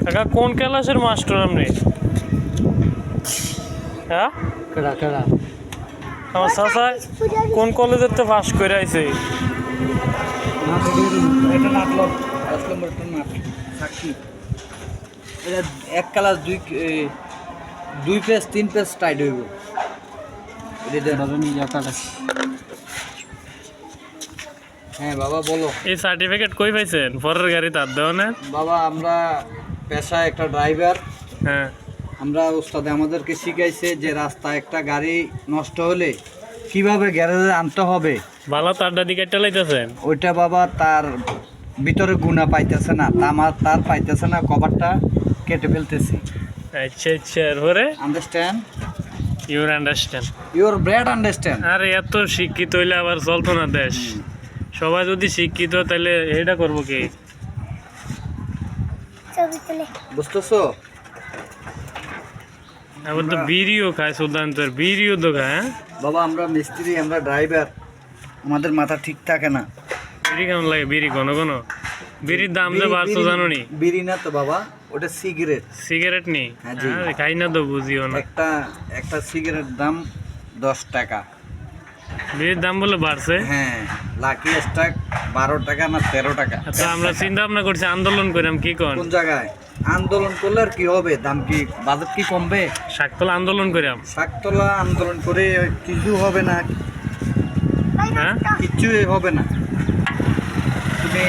কাকা কোন ক্লাসের মাস্টার আপনি? হ্যাঁ কেডা কেডা আমার চাচা কোন কলেজের তো পাস করে আইছে? এটা নাটলো 10 নম্বরটা নাট সাক্ষী এটা এক ক্লাস দুই পেজ 3 পেজ টাইট হইব এটা রজনী জাকাটা। হ্যাঁ বাবা বলো। এই সার্টিফিকেট কই পাইছেন? পরের গাড়ি তার দেও না বাবা আমরা পেশায় একটা ড্রাইভার। হ্যাঁ আমরা ওস্তাদে আমাদেরকে শিখাইছে যে রাস্তায় একটা গাড়ি নষ্ট হলে কিভাবে গ্যারেজে আনতে হবে। ভালো তারটা দিকে একটা লাইতেছেন ওইটা বাবা তার ভিতরে গুণা পাইতেছে না, তার পাইতেছে না, কভারটা কেটে ফেলতেছি। আচ্ছা আচ্ছা এরপরে understand your understand. Your bread understand. আরে এত শিক্ষিত হইলে আবার চলতো না দেশ। সবাই যদি শিক্ষিত তাহলে এটা করবো কি? বুঝতেছো? আবার তো বিড়িও খায় সুদান্তর, বিড়িও তো খায়। হ্যাঁ বাবা আমরা মিস্ত্রি, আমরা ড্রাইভার, আমাদের মাথা ঠিক থাকে না। বিড়ি কেমন লাগে? বিড়ি ঘন ঘন বিড়ির দাম যে বাড়ছো জানো নি? বিড়ি না তো বাবা, ওটা সিগারেট। সিগারেট নি? হ্যাঁ জি। আরে খাই না তো বুঝিও না। একটা সিগারেট দাম 10 টাকা। বিড়ির দাম বলে বাড়ছে? হ্যাঁ লাকি স্টাক 12 টাকা না 13 টাকা। আচ্ছা আমরা চিন্তা ভাবনা করছি আন্দোলন করাম, কি কন? কোন জায়গায় আন্দোলন করলে আর কি হবে? দাম কি বাজেট কি কমবে? শাকতলা আন্দোলন করাম। শাকতলা আন্দোলন করে কিছু হবে না, হ্যাঁ কিছুই হবে না। তুমি